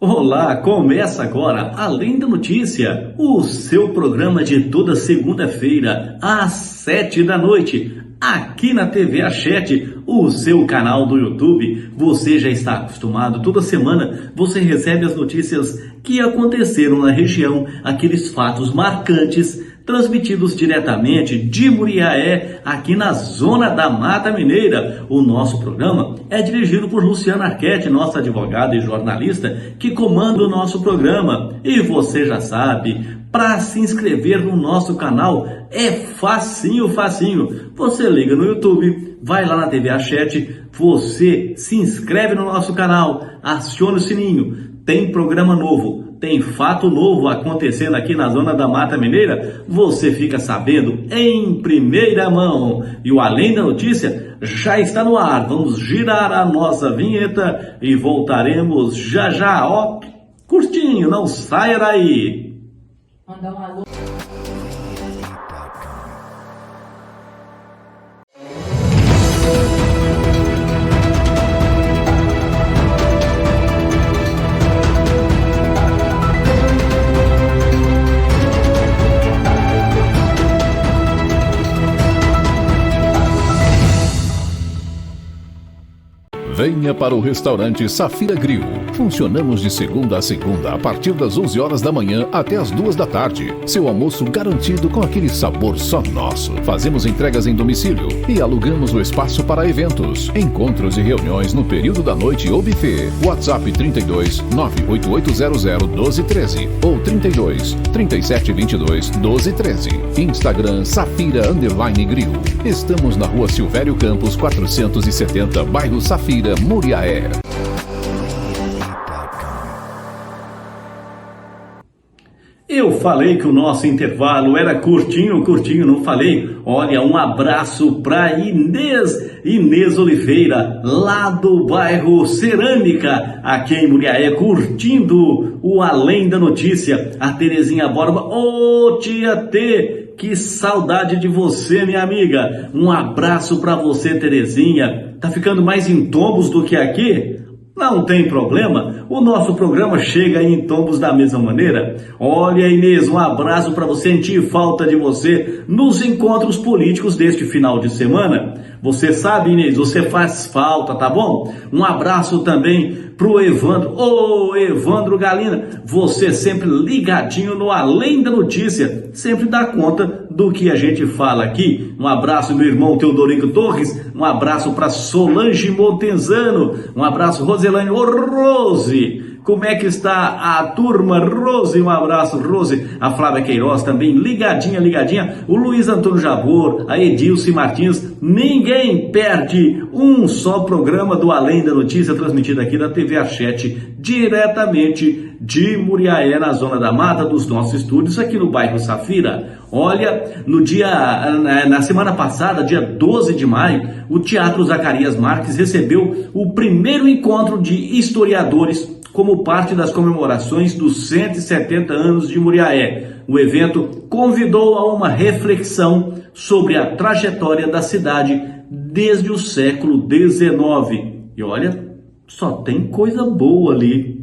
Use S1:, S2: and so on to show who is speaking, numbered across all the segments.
S1: Olá, começa agora Além da Notícia, o seu programa de toda segunda-feira, às 7 da noite, aqui na TV Achete, o seu canal do YouTube. Você já está acostumado, toda semana você recebe as notícias que aconteceram na região, aqueles fatos marcantes, transmitidos diretamente de Muriaé, aqui na Zona da Mata Mineira. O nosso programa é dirigido por Luciana Arquette, nossa advogada e jornalista, que comanda o nosso programa. E você já sabe, para se inscrever no nosso canal é facinho. Você liga no YouTube, vai lá na TV Achete, você se inscreve no nosso canal, aciona o sininho, tem programa novo, tem fato novo acontecendo aqui na Zona da Mata Mineira, você fica sabendo em primeira mão. E o Além da Notícia já está no ar. Vamos girar a nossa vinheta e voltaremos já, ó, curtinho, não saia daí.
S2: Mandar um alô.
S3: Venha para o restaurante Safira Grill. Funcionamos de segunda a segunda a partir das 11 horas da manhã até as 2 da tarde. Seu almoço garantido com aquele sabor só nosso. Fazemos entregas em domicílio e alugamos o espaço para eventos, encontros e reuniões no período da noite ou buffet. WhatsApp 32 98800 1213 ou 32 3722 1213. Instagram Safira_Grill. Estamos na Rua Silvério Campos 470, bairro Safira, Muriaé.
S1: Eu falei que o nosso intervalo era curtinho, não falei? Olha, um abraço para Inês Oliveira, lá do bairro Cerâmica, aqui em Muriaé, curtindo o Além da Notícia. A Terezinha Borba, ô tia T, que saudade de você, minha amiga. Um abraço para você, Terezinha. Tá ficando mais em Tombos do que aqui? Não tem problema, o nosso programa chega em Tombos da mesma maneira. Olha, Inês, um abraço para você, senti falta de você nos encontros políticos deste final de semana. Você sabe, Inês, você faz falta, tá bom? Um abraço também pro Evandro. Ô, Evandro Galina, você sempre ligadinho no Além da Notícia, sempre dá conta do que a gente fala aqui. Um abraço, meu irmão Teodorico Torres, um abraço para Solange Montenzano, um abraço, Roselane. Ô, Rose, como é que está a turma, Rose? Um abraço, Rose. A Flávia Queiroz também, ligadinha. O Luiz Antônio Jabor, a Edilce Martins. Ninguém perde um só programa do Além da Notícia, transmitido aqui da TV Achete, diretamente de Muriaé, na Zona da Mata, dos nossos estúdios, aqui no bairro Safira. Olha, na semana passada, dia 12 de maio, o Teatro Zacarias Marques recebeu o primeiro encontro de historiadores como parte das comemorações dos 170 anos de Muriaé. O evento convidou a uma reflexão sobre a trajetória da cidade desde o século XIX. E olha, só tem coisa boa ali.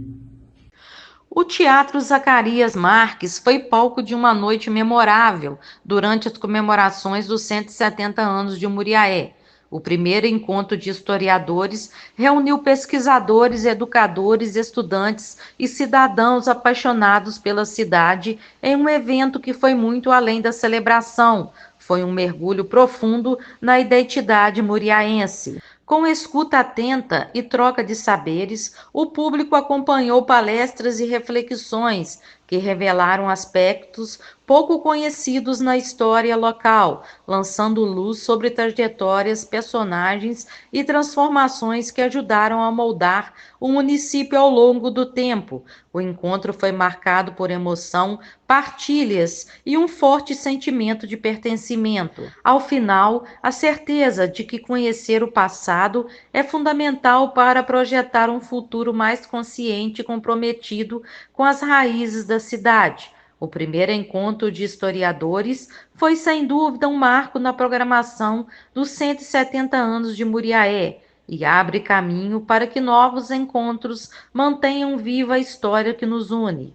S2: O Teatro Zacarias Marques foi palco de uma noite memorável durante as comemorações dos 170 anos de Muriaé. O primeiro encontro de historiadores reuniu pesquisadores, educadores, estudantes e cidadãos apaixonados pela cidade em um evento que foi muito além da celebração. Foi um mergulho profundo na identidade muriaense. Com escuta atenta e troca de saberes, o público acompanhou palestras e reflexões que revelaram aspectos pouco conhecidos na história local, lançando luz sobre trajetórias, personagens e transformações que ajudaram a moldar o município ao longo do tempo. O encontro foi marcado por emoção, partilhas e um forte sentimento de pertencimento. Ao final, a certeza de que conhecer o passado é fundamental para projetar um futuro mais consciente e comprometido com as raízes da cidade. O primeiro encontro de historiadores foi, sem dúvida, um marco na programação dos 170 anos de Muriaé. e abre caminho para que novos encontros mantenham viva a história que nos une.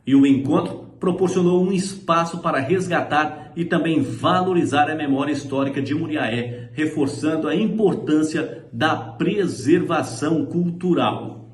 S1: E o encontro proporcionou um espaço para resgatar e também valorizar a memória histórica de Muriaé, reforçando a importância da preservação cultural.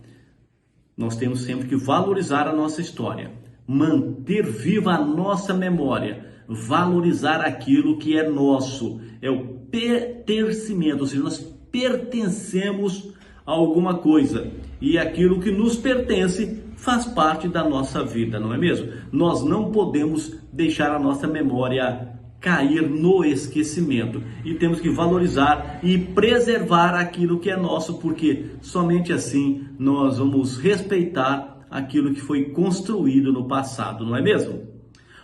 S1: Nós temos sempre que valorizar a nossa história, manter viva a nossa memória, valorizar aquilo que é nosso, é o pertencimento, ou seja, nós pertencemos a alguma coisa e aquilo que nos pertence faz parte da nossa vida, não é mesmo? Nós não podemos deixar a nossa memória cair no esquecimento e temos que valorizar e preservar aquilo que é nosso, porque somente assim nós vamos respeitar aquilo que foi construído no passado, não é mesmo?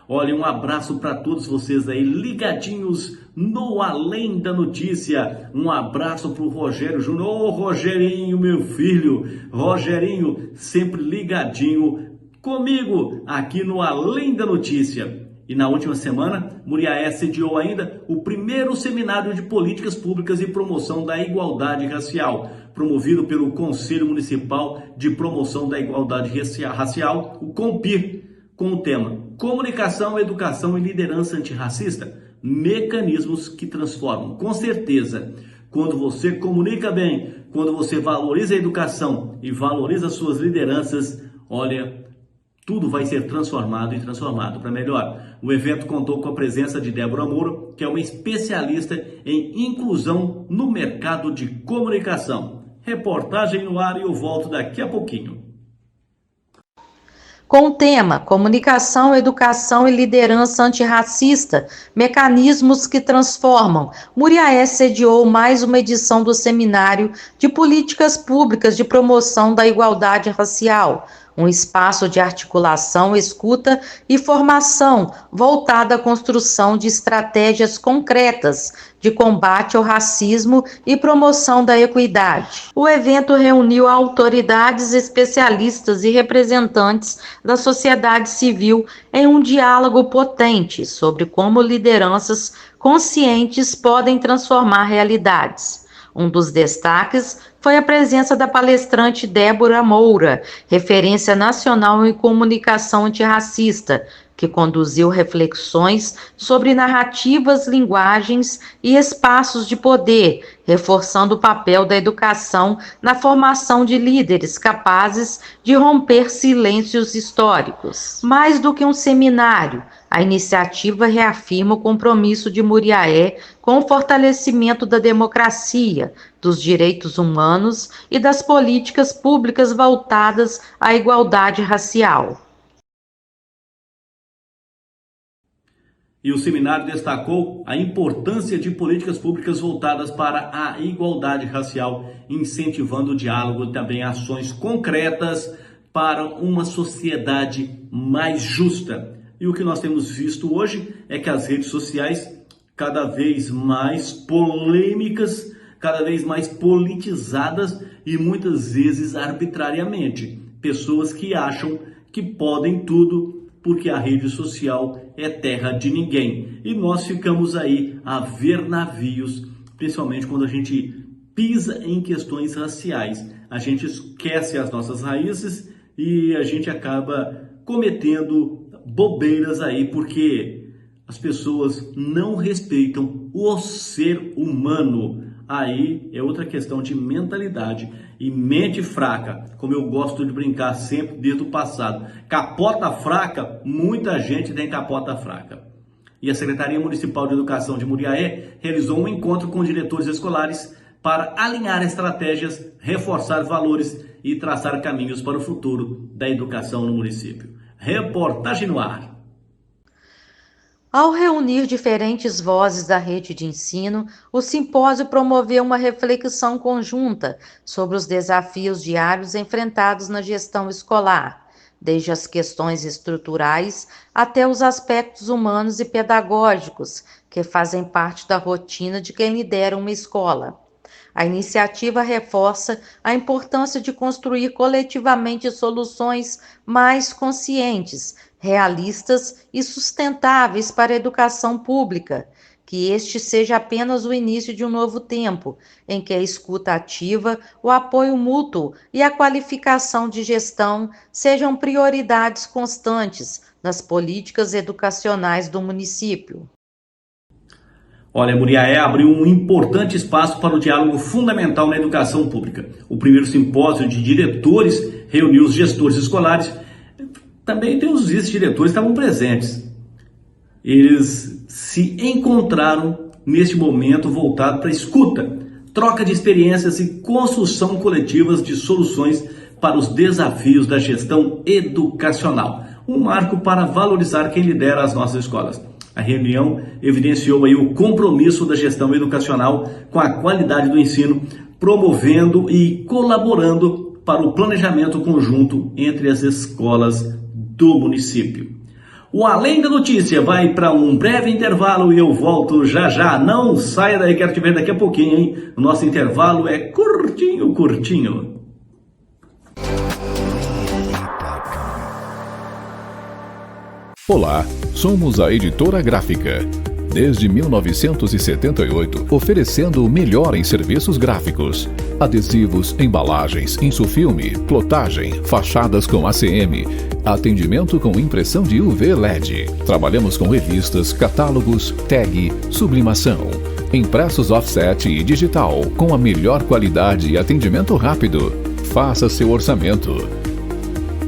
S1: Olha, um abraço para todos vocês aí ligadinhos no Além da Notícia. Um abraço para o Rogério Júnior. Ô Rogerinho, meu filho. Rogerinho, sempre ligadinho comigo aqui no Além da Notícia. E na última semana, Muriaé sediou ainda o primeiro seminário de políticas públicas e promoção da igualdade racial, promovido pelo Conselho Municipal de Promoção da Igualdade Racial, o CONPIR, com o tema Comunicação, Educação e Liderança Antirracista, mecanismos que transformam. Com certeza, quando você comunica bem, quando você valoriza a educação e valoriza suas lideranças, olha, tudo vai ser transformado e transformado para melhor. O evento contou com a presença de Débora Moura, que é uma especialista em inclusão no mercado de comunicação. Reportagem no ar e eu volto daqui a pouquinho.
S2: Com o tema Comunicação, Educação e Liderança Antirracista, Mecanismos que Transformam, Muriaé sediou mais uma edição do Seminário de Políticas Públicas de Promoção da Igualdade Racial, um espaço de articulação, escuta e formação voltada à construção de estratégias concretas de combate ao racismo e promoção da equidade. O evento reuniu autoridades, especialistas e representantes da sociedade civil em um diálogo potente sobre como lideranças conscientes podem transformar realidades. Um dos destaques foi a presença da palestrante Débora Moura, referência nacional em comunicação antirracista, que conduziu reflexões sobre narrativas, linguagens e espaços de poder, reforçando o papel da educação na formação de líderes capazes de romper silêncios históricos. Mais do que um seminário, a iniciativa reafirma o compromisso de Muriaé com o fortalecimento da democracia, dos direitos humanos e das políticas públicas voltadas à igualdade racial.
S1: E o seminário destacou a importância de políticas públicas voltadas para a igualdade racial, incentivando o diálogo e também ações concretas para uma sociedade mais justa. E o que nós temos visto hoje é que as redes sociais, cada vez mais polêmicas, cada vez mais politizadas e muitas vezes arbitrariamente. Pessoas que acham que podem tudo porque a rede social é terra de ninguém. E nós ficamos aí a ver navios, principalmente quando a gente pisa em questões raciais. A gente esquece as nossas raízes e a gente acaba cometendo bobeiras aí, porque as pessoas não respeitam o ser humano. Aí é outra questão de mentalidade e mente fraca, como eu gosto de brincar sempre desde o passado. Capota fraca, muita gente tem capota fraca. E a Secretaria Municipal de Educação de Muriaé realizou um encontro com diretores escolares para alinhar estratégias, reforçar valores e traçar caminhos para o futuro da educação no município. Reportagem no ar.
S2: Ao reunir diferentes vozes da rede de ensino, o simpósio promoveu uma reflexão conjunta sobre os desafios diários enfrentados na gestão escolar, desde as questões estruturais até os aspectos humanos e pedagógicos que fazem parte da rotina de quem lidera uma escola. A iniciativa reforça a importância de construir coletivamente soluções mais conscientes, realistas e sustentáveis para a educação pública, que este seja apenas o início de um novo tempo, em que a escuta ativa, o apoio mútuo e a qualificação de gestão sejam prioridades constantes nas políticas educacionais do município.
S1: Olha, Muriaé abriu um importante espaço para o diálogo fundamental na educação pública. O primeiro simpósio de diretores reuniu os gestores escolares. Também os vice-diretores estavam presentes. Eles se encontraram neste momento voltado para a escuta, troca de experiências e construção coletivas de soluções para os desafios da gestão educacional. Um marco para valorizar quem lidera as nossas escolas. A reunião evidenciou aí o compromisso da gestão educacional com a qualidade do ensino, promovendo e colaborando para o planejamento conjunto entre as escolas do município. O Além da Notícia vai para um breve intervalo e eu volto já já. Não saia daí, quero te ver daqui a pouquinho, hein? O nosso intervalo é curtinho.
S3: Olá, somos a Editora Gráfica. Desde 1978, oferecendo o melhor em serviços gráficos. Adesivos, embalagens, insufilme, plotagem, fachadas com ACM, atendimento com impressão de UV LED. Trabalhamos com revistas, catálogos, tag, sublimação, impressos offset e digital, com a melhor qualidade e atendimento rápido. Faça seu orçamento.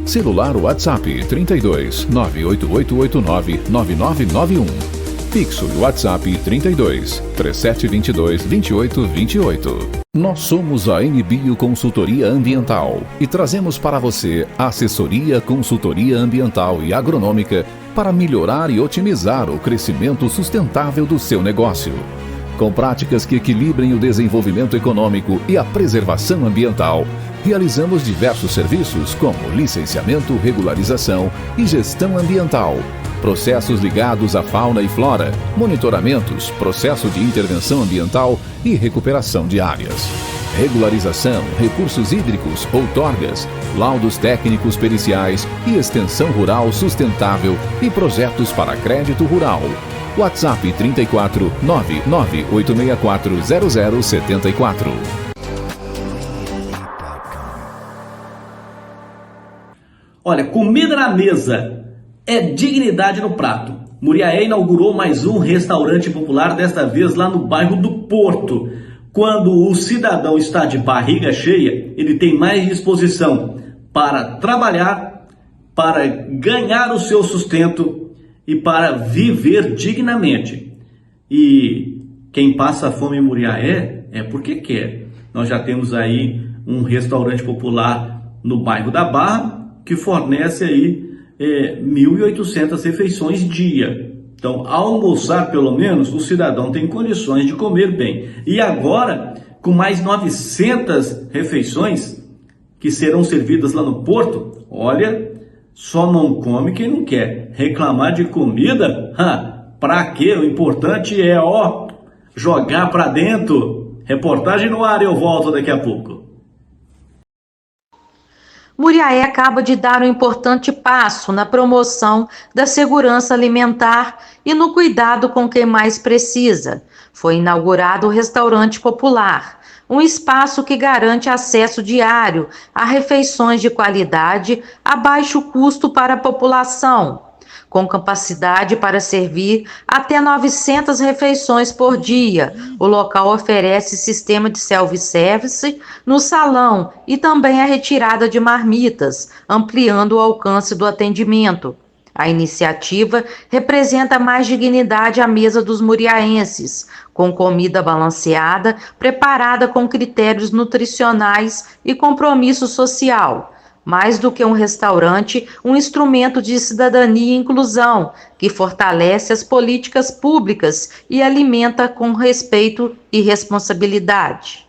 S3: Celular WhatsApp 32 98889 9991. Fixo e WhatsApp 32 3722 2828. Nós somos a NBio Consultoria Ambiental e trazemos para você assessoria, consultoria ambiental e agronômica para melhorar e otimizar o crescimento sustentável do seu negócio. Com práticas que equilibrem o desenvolvimento econômico e a preservação ambiental, realizamos diversos serviços como licenciamento, regularização e gestão ambiental, processos ligados à fauna e flora, monitoramentos, processo de intervenção ambiental e recuperação de áreas, regularização, recursos hídricos, outorgas, laudos técnicos periciais e extensão rural sustentável e projetos para crédito rural. WhatsApp 34 99864 0074.
S1: Olha, comida na mesa é dignidade no prato. Muriaé inaugurou mais um restaurante popular, desta vez lá no bairro do Porto. Quando o cidadão está de barriga cheia, ele tem mais disposição para trabalhar, para ganhar o seu sustento e para viver dignamente. E quem passa fome em Muriaé é porque quer. Nós já temos aí um restaurante popular no bairro da Barra, que fornece aí 1.800 refeições dia. Então, ao almoçar, pelo menos, o cidadão tem condições de comer bem. E agora, com mais 900 refeições que serão servidas lá no Porto, olha, só não come quem não quer. Reclamar de comida? Pra quê? O importante é, jogar pra dentro. Reportagem no ar, eu volto daqui a pouco.
S2: Muriaé acaba de dar um importante passo na promoção da segurança alimentar e no cuidado com quem mais precisa. Foi inaugurado o Restaurante Popular, um espaço que garante acesso diário a refeições de qualidade a baixo custo para a população, com capacidade para servir até 900 refeições por dia. O local oferece sistema de self-service no salão e também a retirada de marmitas, ampliando o alcance do atendimento. A iniciativa representa mais dignidade à mesa dos muriaenses, com comida balanceada, preparada com critérios nutricionais e compromisso social. Mais do que um restaurante, um instrumento de cidadania e inclusão, que fortalece as políticas públicas e alimenta com respeito e responsabilidade.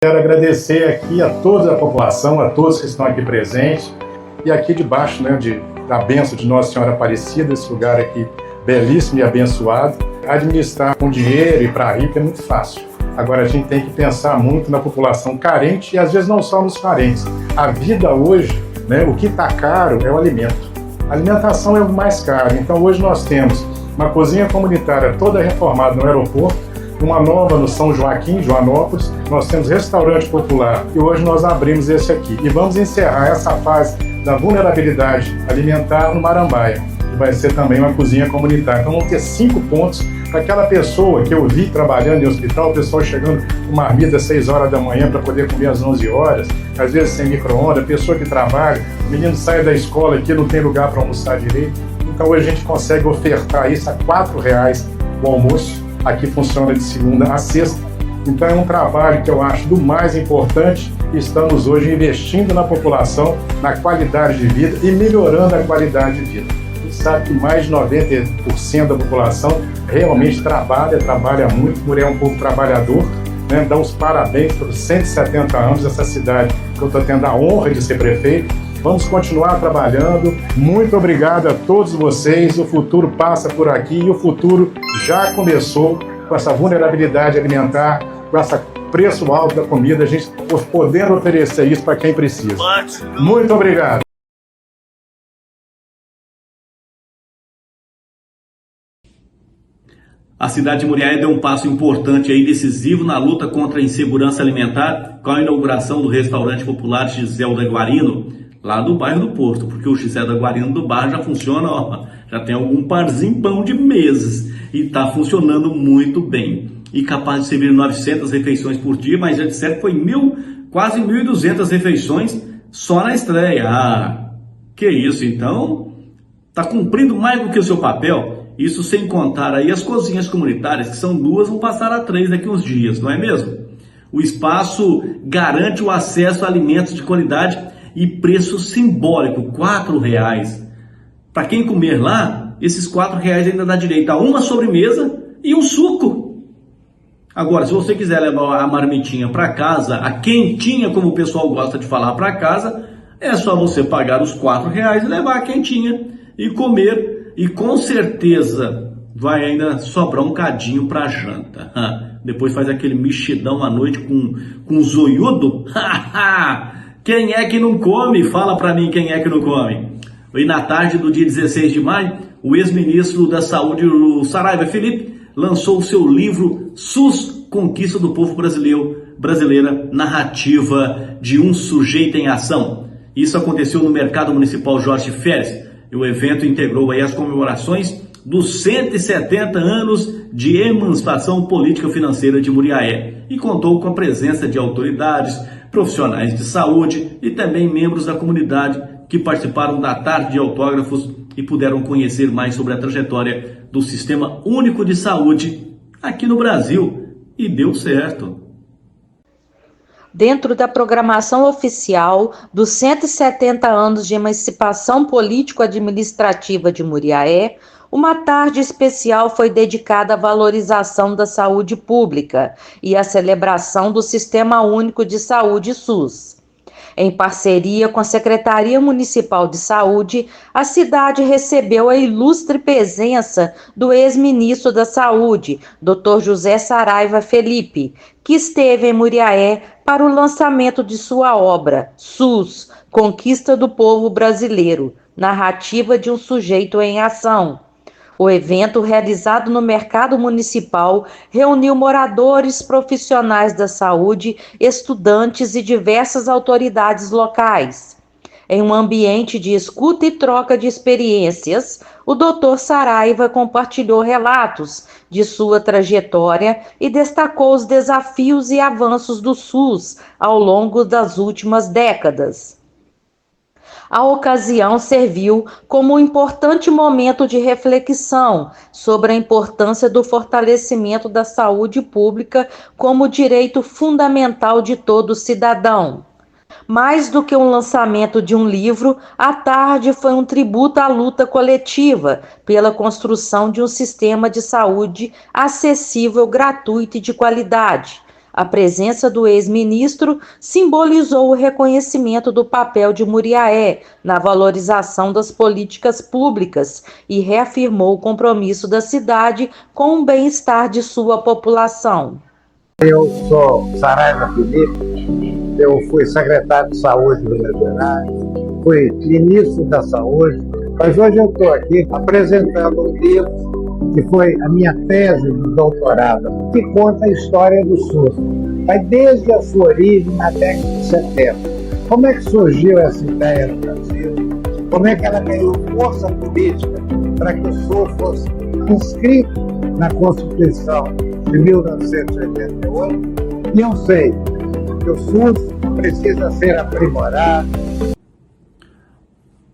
S4: Quero agradecer aqui a toda a população, a todos que estão aqui presentes, e aqui debaixo, da bênção de Nossa Senhora Aparecida, esse lugar aqui belíssimo e abençoado. Administrar com dinheiro e para rico é muito fácil. Agora a gente tem que pensar muito na população carente e às vezes não só nos carentes. A vida hoje, o que está caro é o alimento. A alimentação é o mais caro. Então hoje nós temos uma cozinha comunitária toda reformada no aeroporto, uma nova no São Joaquim, Joanópolis, nós temos restaurante popular e hoje nós abrimos esse aqui. E vamos encerrar essa fase da vulnerabilidade alimentar no Marambaia, que vai ser também uma cozinha comunitária. Então vamos ter 5 pontos para aquela pessoa que eu vi trabalhando em hospital, o pessoal chegando com marmita às 6 horas da manhã para poder comer às 11 horas, às vezes sem micro-ondas, pessoa que trabalha, o menino sai da escola aqui, não tem lugar para almoçar direito. Então hoje a gente consegue ofertar isso a R$4 o almoço. Aqui funciona de segunda a sexta. Então é um trabalho que eu acho do mais importante. Estamos hoje investindo na população, na qualidade de vida e melhorando a qualidade de vida. A gente sabe que mais de 90% da população realmente trabalha muito, por é um povo trabalhador. Né? Dá os parabéns pelos 170 anos dessa cidade, que eu estou tendo a honra de ser prefeito. Vamos continuar trabalhando. Muito obrigado a todos vocês. O futuro passa por aqui e o futuro já começou com essa vulnerabilidade alimentar, com esse preço alto da comida, a gente podendo oferecer isso para quem precisa. Muito obrigado.
S1: A cidade de Muriaé deu um passo importante e decisivo na luta contra a insegurança alimentar com a inauguração do restaurante popular Gisel da Guarino, lá do bairro do Porto, porque o Gisel da Guarino do bairro já funciona, já tem algum parzinho pão de meses e está funcionando muito bem. E capaz de servir 900 refeições por dia, mas já disseram que foi quase 1.200 refeições só na estreia. Que isso, então está cumprindo mais do que o seu papel, isso sem contar aí as cozinhas comunitárias, que são 2, vão passar a 3 daqui uns dias, não é mesmo? O espaço garante o acesso a alimentos de qualidade e preço simbólico, R$4. Para quem comer lá, esses R$4 ainda dá direito a uma sobremesa e um suco. Agora, se você quiser levar a marmitinha para casa, a quentinha, como o pessoal gosta de falar, para casa, é só você pagar os R$4 e levar a quentinha e comer. E com certeza vai ainda sobrar um cadinho para janta. Depois faz aquele mexidão à noite com zoiudo. Quem é que não come? Fala para mim quem é que não come. E na tarde do dia 16 de maio, o ex-ministro da Saúde, o Saraiva Felipe, lançou o seu livro SUS, Conquista do Povo Brasileira, narrativa de um sujeito em ação. Isso aconteceu no Mercado Municipal Jorge Férez. E o evento integrou aí as comemorações dos 170 anos de emancipação política financeira de Muriaé e contou com a presença de autoridades, profissionais de saúde e também membros da comunidade que participaram da tarde de autógrafos e puderam conhecer mais sobre a trajetória do Sistema Único de Saúde aqui no Brasil. E deu certo.
S2: Dentro da programação oficial dos 170 anos de emancipação político-administrativa de Muriaé, uma tarde especial foi dedicada à valorização da saúde pública e à celebração do Sistema Único de Saúde SUS. Em parceria com a Secretaria Municipal de Saúde, a cidade recebeu a ilustre presença do ex-ministro da Saúde, Dr. José Saraiva Felipe, que esteve em Muriaé para o lançamento de sua obra, SUS, Conquista do Povo Brasileiro, narrativa de um sujeito em ação. O evento, realizado no Mercado Municipal, reuniu moradores, profissionais da saúde, estudantes e diversas autoridades locais. Em um ambiente de escuta e troca de experiências, o Dr. Saraiva compartilhou relatos de sua trajetória e destacou os desafios e avanços do SUS ao longo das últimas décadas. A ocasião serviu como um importante momento de reflexão sobre a importância do fortalecimento da saúde pública como direito fundamental de todo cidadão. Mais do que um lançamento de um livro, a tarde foi um tributo à luta coletiva pela construção de um sistema de saúde acessível, gratuito e de qualidade. A presença do ex-ministro simbolizou o reconhecimento do papel de Muriaé na valorização das políticas públicas e reafirmou o compromisso da cidade com o bem-estar de sua população.
S5: Eu sou Saraiva Felipe, eu fui secretário de Saúde do Minas Gerais, fui ministro da Saúde, mas hoje eu estou aqui apresentando um livro que foi a minha tese de doutorado, que conta a história do SUS. Vai desde a sua origem na década de 70. Como é que surgiu essa ideia no Brasil? Como é que ela ganhou força política para que o SUS fosse inscrito na Constituição de 1988? E eu sei que o SUS precisa ser aprimorado.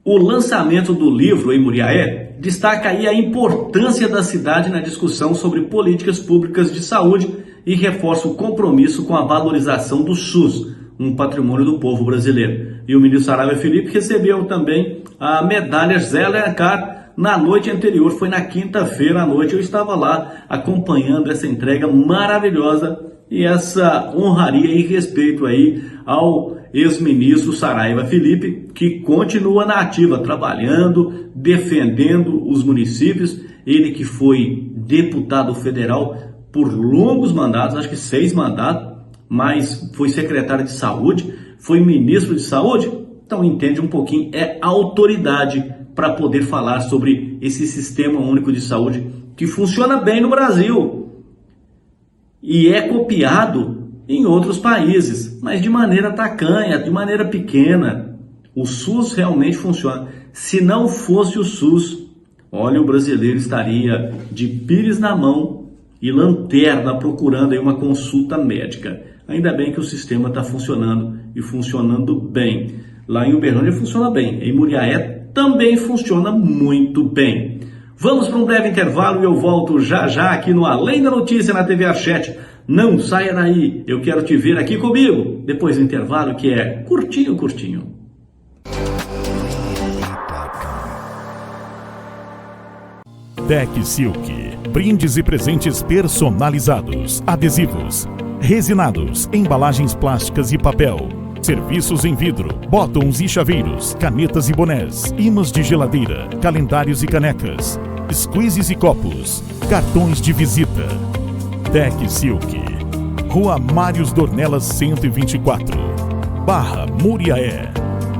S1: O lançamento do livro em Muriaé destaca aí a importância da cidade na discussão sobre políticas públicas de saúde e reforça o compromisso com a valorização do SUS, um patrimônio do povo brasileiro. E o ministro Saraiva Felipe recebeu também a medalha Zé Alencar na noite anterior, foi na quinta-feira à noite. Eu estava lá acompanhando essa entrega maravilhosa e essa honraria e respeito aí ao ex-ministro Saraiva Felipe, que continua na ativa, trabalhando, defendendo os municípios. Ele que foi deputado federal por longos mandatos, acho que 6 mandatos, mas foi secretário de saúde, foi ministro de saúde, então entende um pouquinho, é autoridade para poder falar sobre esse sistema único de saúde que funciona bem no Brasil e é copiado em outros países, mas de maneira tacanha, de maneira pequena. O SUS realmente funciona. Se não fosse o SUS, olha, o brasileiro estaria de pires na mão e lanterna procurando aí uma consulta médica. Ainda bem que o sistema está funcionando e funcionando bem. Lá em Uberlândia funciona bem, em Muriaé também funciona muito bem. Vamos para um breve intervalo e eu volto já já aqui no Além da Notícia na TV Archete. Não saia daí, eu quero te ver aqui comigo, depois do intervalo que é curtinho, curtinho.
S6: Tec Silk, brindes e presentes personalizados, adesivos, resinados, embalagens plásticas e papel, serviços em vidro, botões e chaveiros, canetas e bonés, imãs de geladeira, calendários e canecas, squeezes e copos, cartões de visita. Tec Silk, Rua Mários Dornelas 124, Barra Muriaé,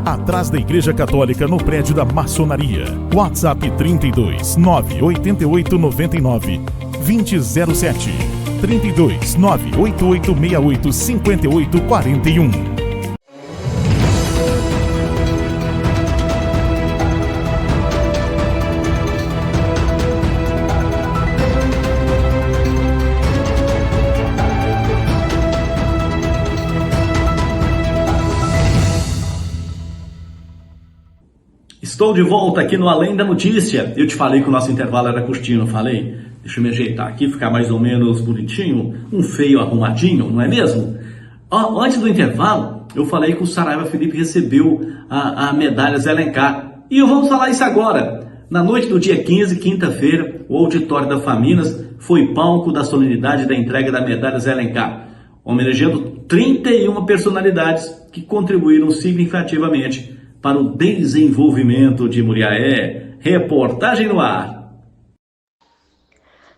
S6: atrás da Igreja Católica no prédio da Maçonaria. WhatsApp 32 988 99 2007 32 98868 5841.
S1: Estou de volta aqui no Além da Notícia. Eu te falei que o nosso intervalo era curtinho, não falei? Deixa eu me ajeitar aqui, ficar mais ou menos bonitinho, um feio arrumadinho, não é mesmo? Antes do intervalo, eu falei que o Saraiva Felipe recebeu a medalha Zé Alencar. E vamos falar isso agora. Na noite do dia 15, quinta-feira, o auditório da Faminas foi palco da solenidade da entrega da medalha Zé Alencar, homenageando 31 personalidades que contribuíram significativamente para o desenvolvimento de Muriaé. Reportagem no ar.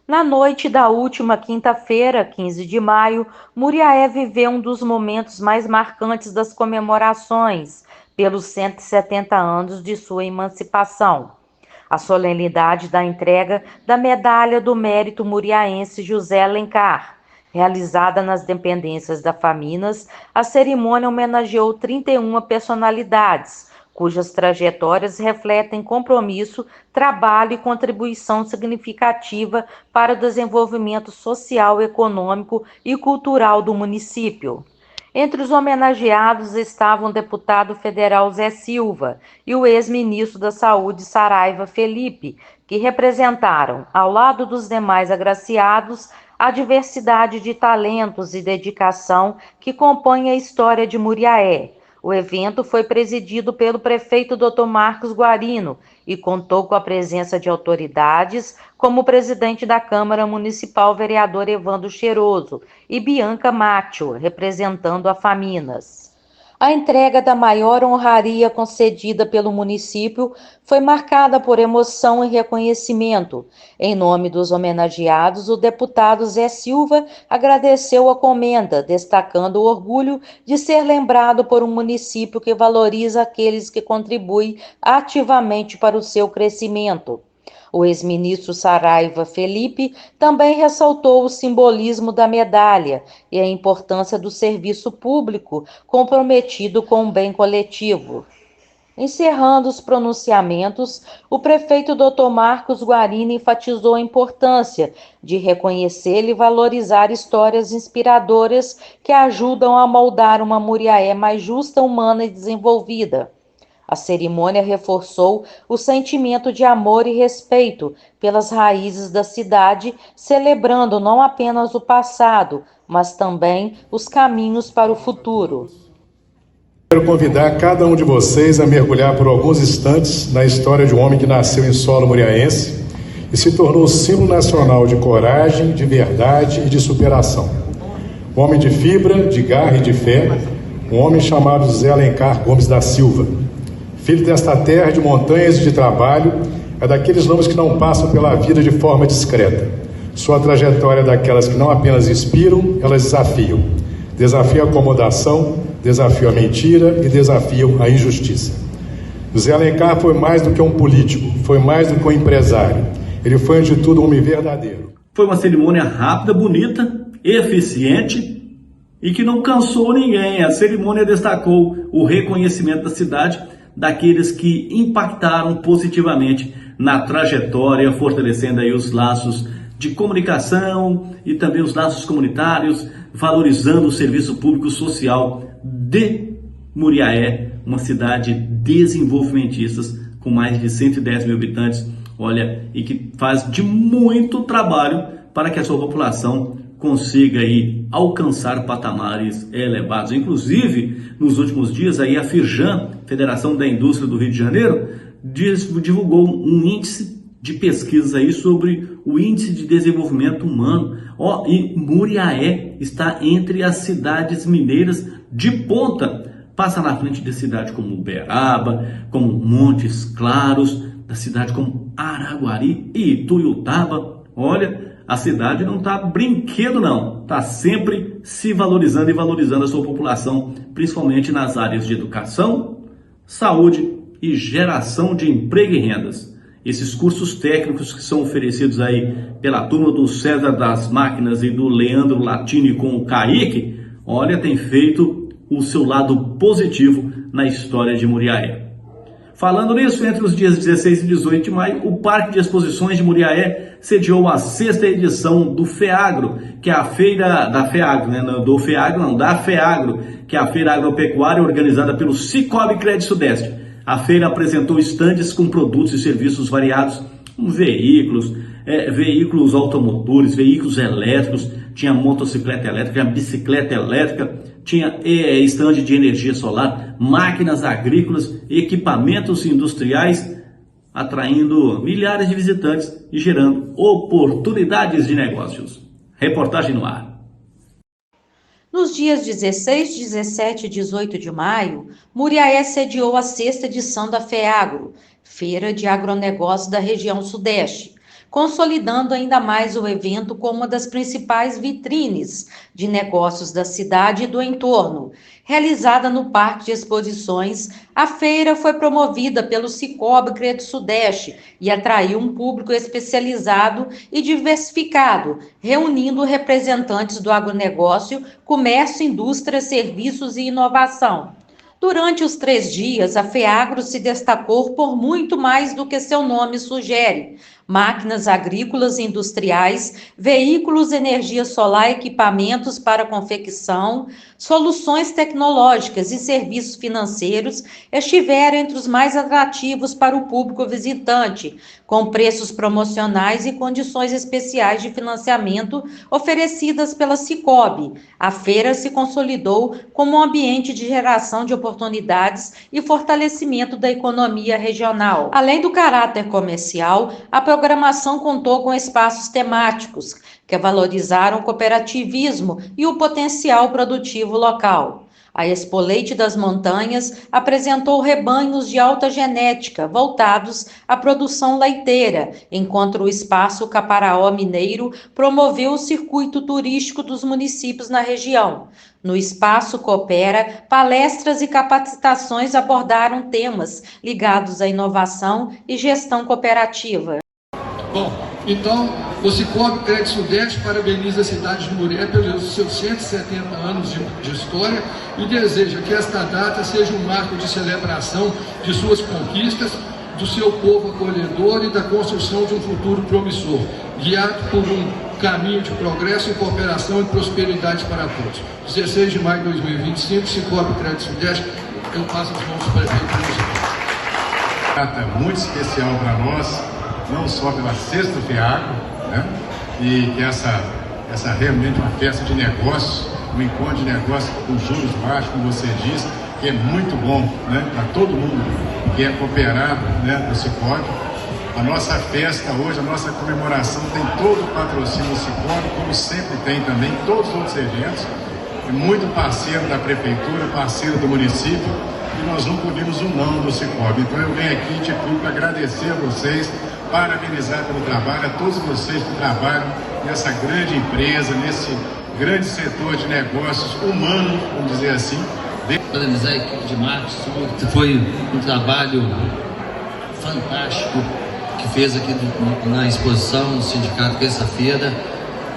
S2: Na noite da última quinta-feira, 15 de maio, Muriaé viveu um dos momentos mais marcantes das comemorações pelos 170 anos de sua emancipação. A solenidade da entrega da Medalha do Mérito Muriaense José Alencar. Realizada nas dependências da Faminas, a cerimônia homenageou 31 personalidades, cujas trajetórias refletem compromisso, trabalho e contribuição significativa para o desenvolvimento social, econômico e cultural do município. Entre os homenageados estavam o deputado federal Zé Silva e o ex-ministro da Saúde Saraiva Felipe, que representaram, ao lado dos demais agraciados, a diversidade de talentos e dedicação que compõe a história de Muriaé. O evento foi presidido pelo prefeito Dr. Marcos Guarino e contou com a presença de autoridades como o presidente da Câmara Municipal, vereador Evandro Cheiroso, e Bianca Macho, representando a Faminas. A entrega da maior honraria concedida pelo município foi marcada por emoção e reconhecimento. Em nome dos homenageados, o deputado Zé Silva agradeceu a comenda, destacando o orgulho de ser lembrado por um município que valoriza aqueles que contribuem ativamente para o seu crescimento. O ex-ministro Saraiva Felipe também ressaltou o simbolismo da medalha e a importância do serviço público comprometido com o bem coletivo. Encerrando os pronunciamentos, o prefeito Dr. Marcos Guarini enfatizou a importância de reconhecer e valorizar histórias inspiradoras que ajudam a moldar uma Muriaé mais justa, humana e desenvolvida. A cerimônia reforçou o sentimento de amor e respeito pelas raízes da cidade, celebrando não apenas o passado, mas também os caminhos para o futuro.
S4: Quero convidar cada um de vocês a mergulhar por alguns instantes na história de um homem que nasceu em solo muriaense e se tornou símbolo nacional de coragem, de verdade e de superação. Um homem de fibra, de garra e de fé, um homem chamado José Alencar Gomes da Silva. Filho desta terra de montanhas e de trabalho, é daqueles nomes que não passam pela vida de forma discreta. Sua trajetória é daquelas que não apenas inspiram, elas desafiam. Desafiam a acomodação, desafiam a mentira e desafiam a injustiça. José Alencar foi mais do que um político, foi mais do que um empresário. Ele foi, ante de tudo, um homem verdadeiro.
S1: Foi uma cerimônia rápida, bonita, eficiente e que não cansou ninguém. A cerimônia destacou o reconhecimento da cidade daqueles que impactaram positivamente na trajetória, fortalecendo aí os laços de comunicação e também os laços comunitários, valorizando o serviço público social de Muriaé, uma cidade desenvolvimentista com mais de 110 mil habitantes, olha, e que faz de muito trabalho para que a sua população consiga aí alcançar patamares elevados. Inclusive, nos últimos dias, aí a Firjan, Federação da Indústria do Rio de Janeiro, divulgou um índice de pesquisas aí sobre o índice de desenvolvimento humano. E Muriaé está entre as cidades mineiras de ponta. Passa na frente de cidades como Uberaba, como Montes Claros, da cidade como Araguari e Ituiutaba. Olha, a cidade não está brinquedo não, está sempre se valorizando e valorizando a sua população, principalmente nas áreas de educação, saúde e geração de emprego e rendas. Esses cursos técnicos que são oferecidos aí pela turma do César das Máquinas e do Leandro Latini com o Kaique, olha, tem feito o seu lado positivo na história de Muriaé. Falando nisso, entre os dias 16 e 18 de maio, o Parque de Exposições de Muriaé sediou a 6ª edição do FEAGRO, que é a feira da FEAGRO, né? Do FEAGRO não, da FEAGRO, que é a feira agropecuária organizada pelo Cicobi Crédito Sudeste. A feira apresentou estandes com produtos e serviços variados, como veículos automotores, veículos elétricos, tinha motocicleta elétrica, tinha bicicleta elétrica, tinha estande de energia solar, máquinas agrícolas, equipamentos industriais, atraindo milhares de visitantes e gerando oportunidades de negócios. Reportagem no ar.
S2: Nos dias 16, 17 e 18 de maio, Muriaé sediou a 6ª edição da FEAGRO, Feira de Agronegócio da região Sudeste, consolidando ainda mais o evento como uma das principais vitrines de negócios da cidade e do entorno. Realizada no Parque de Exposições, a feira foi promovida pelo Cicobi Crédito Sudeste e atraiu um público especializado e diversificado, reunindo representantes do agronegócio, comércio, indústria, serviços e inovação. Durante os 3 dias, a FEAGRO se destacou por muito mais do que seu nome sugere. Máquinas agrícolas e industriais, veículos, energia solar, equipamentos para confecção, soluções tecnológicas e serviços financeiros estiveram entre os mais atrativos para o público visitante, com preços promocionais e condições especiais de financiamento oferecidas pela Cicobi. A feira se consolidou como um ambiente de geração de oportunidades e fortalecimento da economia regional. Além do caráter comercial, a programação contou com espaços temáticos que valorizaram o cooperativismo e o potencial produtivo local. A Expo Leite das Montanhas apresentou rebanhos de alta genética voltados à produção leiteira, enquanto o Espaço Caparaó Mineiro promoveu o circuito turístico dos municípios na região. No Espaço Coopera, palestras e capacitações abordaram temas ligados à inovação e gestão cooperativa.
S7: Bom, então, o Cicobi Crédito Sudeste parabeniza a cidade de Muriaé pelos seus 170 anos de história e deseja que esta data seja um marco de celebração de suas conquistas, do seu povo acolhedor e da construção de um futuro promissor, guiado por um caminho de progresso e cooperação e prosperidade para todos. 16 de maio de 2025, Cicobi Crédito Sudeste, eu passo as mãos para o prefeito.
S4: Data muito especial para nós, não só pela sexta FEAGRO, né? E que essa realmente uma festa de negócios, um encontro de negócios com juros baixos, como você disse, que é muito bom, né, para todo mundo que é cooperado, né, do Cicobi. A nossa festa hoje, a nossa comemoração tem todo o patrocínio do Cicobi, como sempre tem também todos os outros eventos. É muito parceiro da prefeitura, parceiro do município, e nós não podemos o não do Cicobi. Então eu venho aqui de público agradecer a vocês, parabenizar pelo trabalho, a todos vocês que trabalham nessa grande empresa, nesse grande setor de negócios humanos, vamos dizer assim.
S8: Parabenizar a equipe de marketing, foi um trabalho fantástico que fez aqui na exposição no sindicato terça-feira,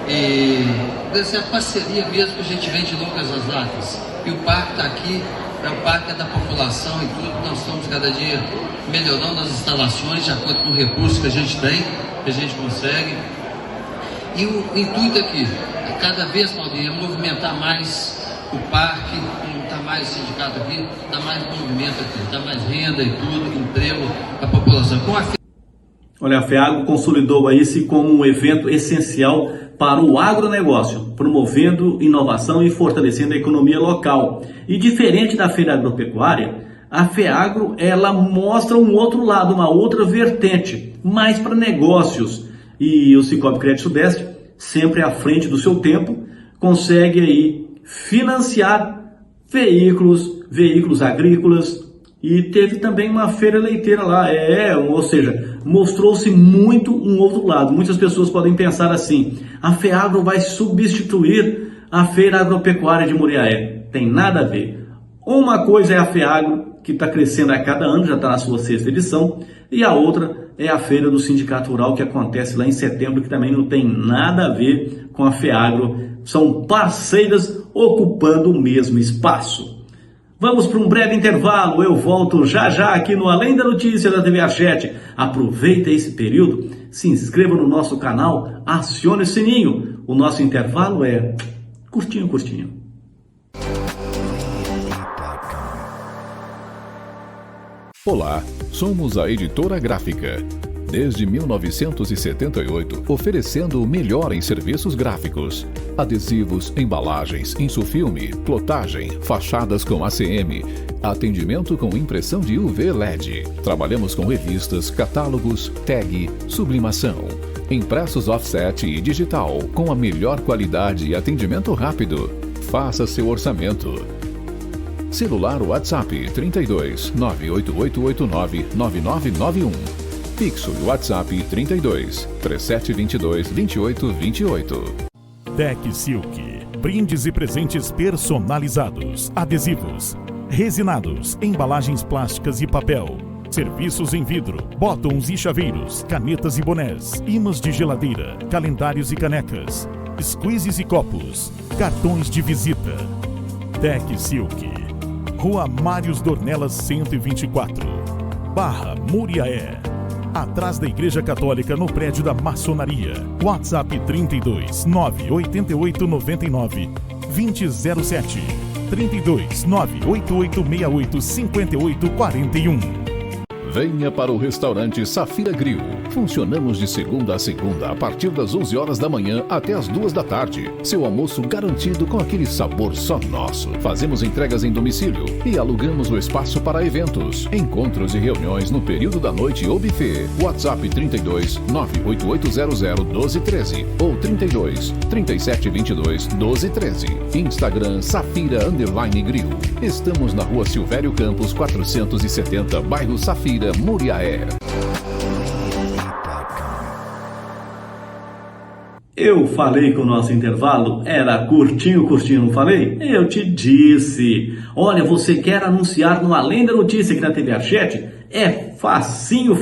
S8: e dessa parceria mesmo que a gente vem de longas as datas. E o parque está aqui, o parque é da população e tudo, nós estamos cada dia melhorando as instalações de acordo com o recurso que a gente tem, que a gente consegue. E o intuito aqui, cada vez, Paulinho, é movimentar mais o parque, está mais sindicato aqui, dá mais movimento aqui, dá mais renda e tudo, emprego à população.
S1: Olha, a FEAGRO consolidou esse como um evento essencial para o agronegócio, promovendo inovação e fortalecendo a economia local. E diferente da Feira Agropecuária, a FEAGRO, ela mostra um outro lado, uma outra vertente, mais para negócios. E o Cicobi Crédito Sudeste, sempre à frente do seu tempo, consegue aí financiar veículos agrícolas, e teve também uma feira leiteira lá, ou seja, mostrou-se muito um outro lado. Muitas pessoas podem pensar assim: a FEAGRO vai substituir a Feira Agropecuária de Muriaé. Tem nada a ver. Uma coisa é a FEAGRO, que está crescendo a cada ano, já está na sua 6ª edição, e a outra é a Feira do Sindicato Rural, que acontece lá em setembro, que também não tem nada a ver com a FEAGRO. São parceiras ocupando o mesmo espaço. Vamos para um breve intervalo, eu volto já já aqui no Além da Notícia da TV Archete. Aproveita esse período, se inscreva no nosso canal, acione o sininho. O nosso intervalo é curtinho.
S3: Olá, somos a Editora Gráfica. Desde 1978, oferecendo o melhor em serviços gráficos. Adesivos, embalagens, insufilme, plotagem, fachadas com ACM, atendimento com impressão de UV LED. Trabalhamos com revistas, catálogos, tag, sublimação, impressos offset e digital, com a melhor qualidade e atendimento rápido. Faça seu orçamento. Celular WhatsApp 32 98889 9991. Fixo e WhatsApp 32 3722 2828.
S6: Tec Silk. Brindes e presentes personalizados, adesivos, resinados, embalagens plásticas e papel, serviços em vidro, botões e chaveiros, canetas e bonés, imãs de geladeira, calendários e canecas, squeezes e copos, cartões de visita. Tec Silk. Rua Mários Dornelas 124, Barra Muriaé. Atrás da Igreja Católica, no prédio da Maçonaria. WhatsApp 32 988 99 2007 32 98868 5841.
S3: Venha para o restaurante Safira Grill. Funcionamos de segunda a segunda a partir das 11 horas da manhã até as 2 da tarde. Seu almoço garantido com aquele sabor só nosso. Fazemos entregas em domicílio e alugamos o espaço para eventos, encontros e reuniões no período da noite ou buffet. WhatsApp 32 98800 1213 ou 32 3722 1213. Instagram Safira_Grill. Estamos na Rua Silvério Campos 470, bairro Safira, Muriaé.
S1: Eu falei que o nosso intervalo era curtinho, não falei? Eu te disse. Olha, você quer anunciar no Além da Notícia aqui na TV Archete? É facinho.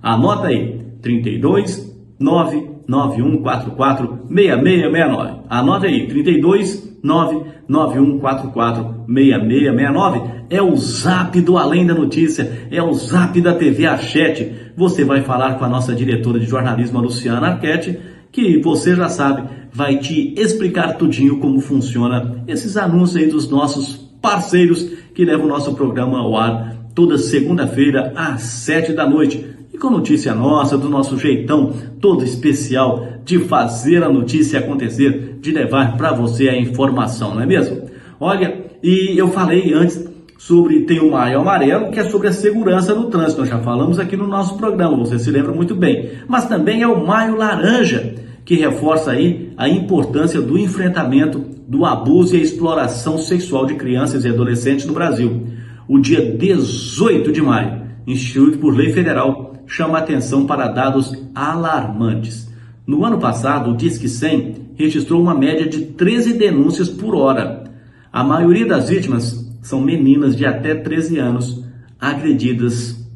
S1: Anota aí. 32 99144 6669. Anote aí, 32 99144 6669. É o Zap do Além da Notícia, é o Zap da TV Achete. Você vai falar com a nossa diretora de jornalismo, a Luciana Arquette, que você já sabe, vai te explicar tudinho como funciona esses anúncios aí dos nossos parceiros que levam o nosso programa ao ar toda segunda-feira às 7 da noite. E com notícia nossa, do nosso jeitão todo especial de fazer a notícia acontecer, de levar para você a informação, não é mesmo? Olha, e eu falei antes sobre, tem o Maio Amarelo, que é sobre a segurança no trânsito. Nós já falamos aqui no nosso programa, você se lembra muito bem. Mas também é o Maio Laranja, que reforça aí a importância do enfrentamento do abuso e a exploração sexual de crianças e adolescentes no Brasil. O dia 18 de maio, instituído por lei federal, chama atenção para dados alarmantes. No ano passado, o Disque 100 registrou uma média de 13 denúncias por hora. A maioria das vítimas são meninas de até 13 anos, agredidas,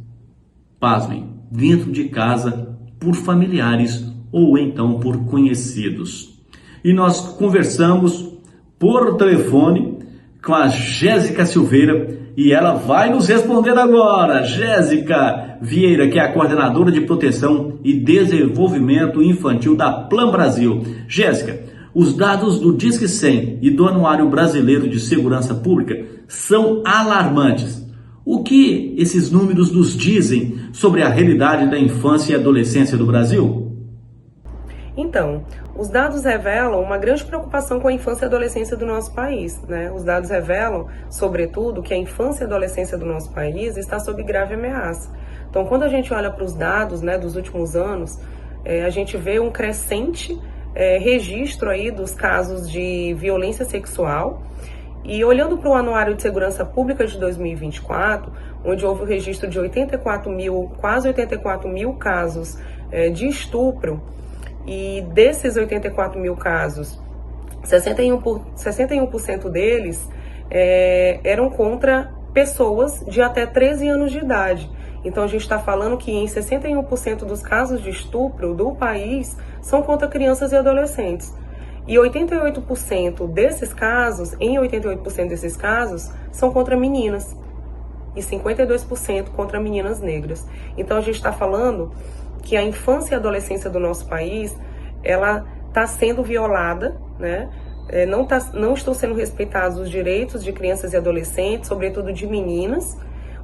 S1: pasmem, dentro de casa por familiares ou então por conhecidos. E nós conversamos por telefone com a Jéssica Silveira e ela vai nos responder agora. Jéssica Vieira, que é a coordenadora de proteção e desenvolvimento infantil da Plan Brasil. Jéssica, os dados do Disque 100 e do Anuário Brasileiro de Segurança Pública são alarmantes. O que esses números nos dizem sobre a realidade da infância e adolescência do Brasil?
S9: Então, os dados revelam uma grande preocupação com a infância e adolescência do nosso país, né? Os dados revelam, sobretudo, que a infância e adolescência do nosso país está sob grave ameaça. Então, quando a gente olha para os dados, né, dos últimos anos, a gente vê um crescente registro aí dos casos de violência sexual. E olhando para o Anuário de Segurança Pública de 2024, onde houve o registro de quase 84 mil casos de estupro, e desses 84 mil casos, 61% deles eram contra pessoas de até 13 anos de idade. Então a gente está falando que em 61% dos casos de estupro do país são contra crianças e adolescentes. E 88% desses casos, são contra meninas. E 52% contra meninas negras. Então a gente está falando que a infância e adolescência do nosso país, ela está sendo violada, né? Não estão sendo respeitados os direitos de crianças e adolescentes, sobretudo de meninas,